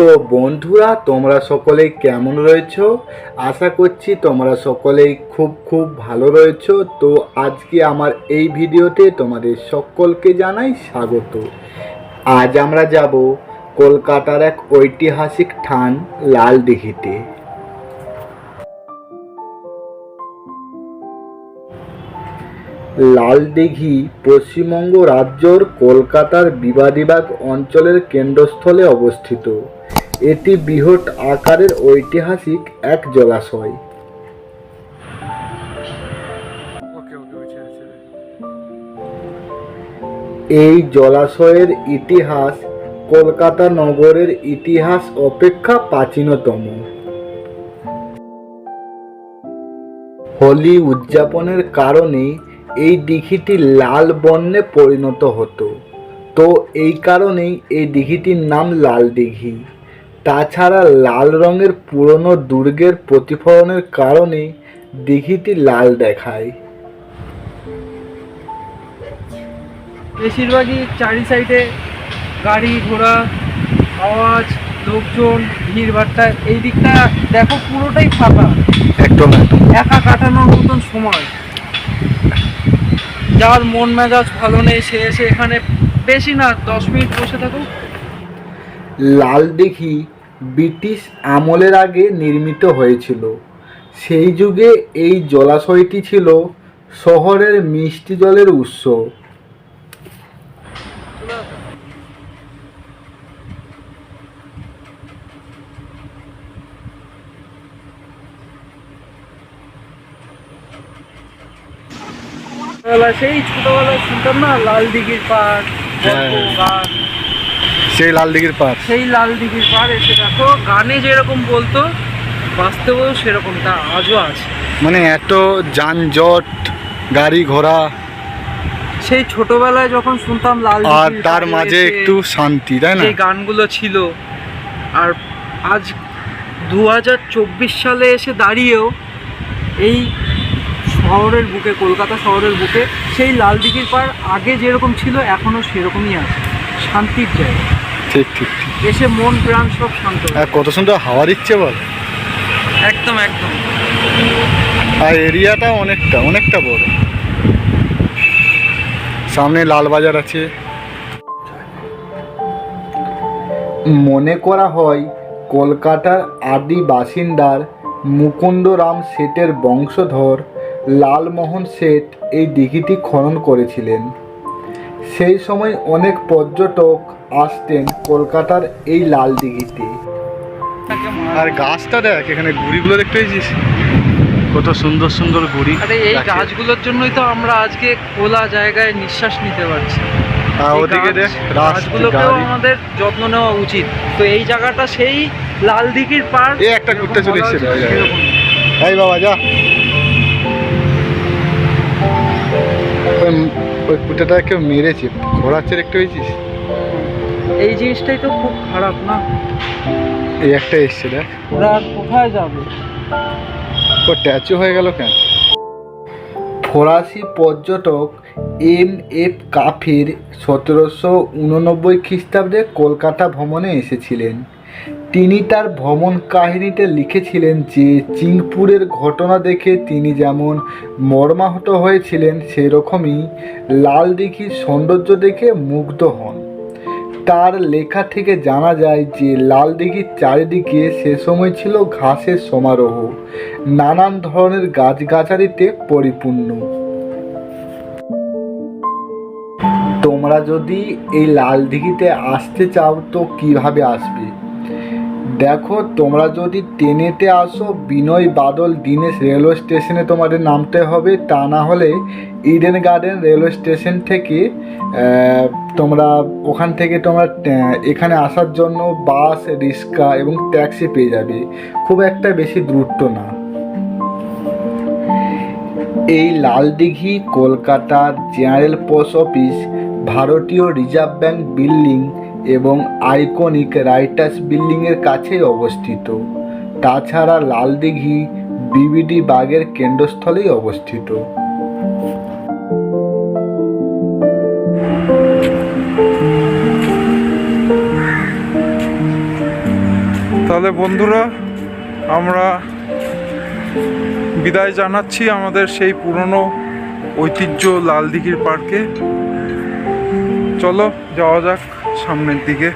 তো বন্ধুরা, তোমরা সকলেই কেমন রয়েছো? আশা করছি তোমরা সকলেই খুব খুব ভালো রয়েছো। তো আজকে আমার এই ভিডিওতে তোমাদের সকলকে জানাই স্বাগত। আজ আমরা যাব কলকাতার এক ঐতিহাসিক স্থান লালদিঘিতে। লালদিঘি পশ্চিমবঙ্গ রাজ্যর কলকাতার বিবাদীবাগ অঞ্চলের কেন্দ্রস্থলে অবস্থিত। এটি বৃহৎ আকারের ঐতিহাসিক এক জলাশয়। এই জলাশয়ের ইতিহাস কলকাতা নগরের ইতিহাস অপেক্ষা প্রাচীনতম। হোলি উদযাপনের কারণে এই দিঘিটি লাল বর্ণে পরিণত হতো। তো এই কারণেই এই দিঘিটির নাম লাল দিঘি। তাছাড়া লাল রঙের পুরনো দুর্গের প্রতিফলনের কারণে দিঘিটি লাল দেখায়। বেশিরভাগই চারি সাইডে গাড়ি ঘোড়া, আওয়াজ, লোকজন, ভিড়ভাট্টা। এই দিকটা দেখো পুরোটাই ফাঁকা, একদম একা কাটানোর মতন সময়। যার মন মেজাজ ভালো নেই সে এসে এখানে বেশি না 10 মিনিট বসে থাকুক। লাল দিঘি ব্রিটিশ আমলের আগে নির্মিত হয়েছিল। সেই যুগে এই জলাশয়টি ছিল শহরের মিষ্টি জলের উৎস। সেই ছোটবেলায় শুনতাম না লাল দিঘির পাড়, গান। সেই লাল দিঘির পার, সেই লাল দিঘির পাড় এসে দেখো গানে যেরকম বলতো বাস্তবেও সেরকমটা আজও আছে। মানে এত যানজট, গাড়ি ঘোড়া, সেই ছোটবেলায় যখন শুনতাম লাল আর তার মাঝে একটু শান্তি, তাই না? যে গানগুলো ছিল, আর আজ 2024 সালে এসে দাঁড়িয়েও এই শহরের বুকে, কলকাতা শহরের বুকে সেই লাল দিঘির পাড় আগে যেরকম ছিল এখনও সেরকমই আছে। শান্তির জায়গা। ঠিক ঠিক ঠিক। এসে মন প্রাণ সব শান্ত। আর কত সুন্দর হাওয়া দিচ্ছে বল। একদম একদম। আর এরিয়াটা অনেকটা বড়। সামনে লালবাজার আছে। মনে করা হয় কলকাতার আদি বাসিন্দার মুকুন্দরাম শেঠের বংশধর লালমোহন শেঠ এই দিঘিটি খনন করেছিলেন। সেই সময় অনেক পর্যটক আসতেন কলকাতার এই লাল দিঘিতে। আর গাছটা দেখ, এখানে গুড়িগুলো দেখতে পেয়েছিস, কত সুন্দর সুন্দর গুড়ি। আরে এই গাছগুলোর জন্যই তো আমরা আজকে খোলা জায়গায় নিঃশ্বাস নিতে পারছি। ওদিকে দেখ, গাছগুলোকেও আমাদের যত্ন নেওয়া উচিত। তো এই জায়গাটা সেই লাল দিঘির পাড়। এই একটা ঘুরতে চলে এসেছে। এই বাবা যা, ওই কুটাটা কেউ মেরেছে, ঘোরাচ্ছে দেখতে পেয়েছিস? এই জিনিসটাই তো খুব খারাপ না? এই একটা এসছে দেখ। ওরা আর কোথায় যাবে? ও ট্যাচু হয়ে গেল কেন? ফরাসি পর্যটক M.F. কাফির 1789 খ্রিস্টাব্দে কলকাতা ভ্রমণে এসেছিলেন। তিনি তার ভ্রমণ কাহিনীতে লিখেছিলেন যে চিংপুরের ঘটনা দেখে তিনি যেমন মর্মাহত হয়েছিলেন, সেরকমই লাল দিঘির সৌন্দর্য দেখে মুগ্ধ হন। তার লেখা থেকে জানা যায় যে লাল দিঘির চারিদিকে সে সময় ছিল ঘাসের সমারোহ, নানান ধরনের গাছগাছালিতে পরিপূর্ণ। তোমরা যদি এই লাল দিঘিতে আসতে চাও তো কিভাবে আসবে? দেখো, তোমরা যদি ট্রেনেতে আসো বিনয় বাদল দীনেশ রেলওয়ে স্টেশনে তোমাদের নামতে হবে। তা না হলে ইডেন গার্ডেন রেলওয়ে স্টেশন থেকে তোমরা ওখান থেকে তোমরা এখানে আসার জন্য বাস, রিক্সা এবং ট্যাক্সি পেয়ে যাবে। খুব একটা বেশি দূরত্ব না। এই লাল দিঘি কলকাতার জেনারেল পোস্ট অফিস, ভারতীয় রিজার্ভ ব্যাঙ্ক বিল্ডিং এবং আইকনিক রাইটার্স বিল্ডিংয়ের কাছেই অবস্থিত। তাছাড়া লাল দিঘি বিবিডি বাগের কেন্দ্রস্থলেই অবস্থিত। তাহলে বন্ধুরা, আমরা বিদায় জানাচ্ছি আমাদের সেই পুরনো ঐতিহ্য লাল দিঘির পার্কে। চলো যাওয়া যাক সামনের দিকে।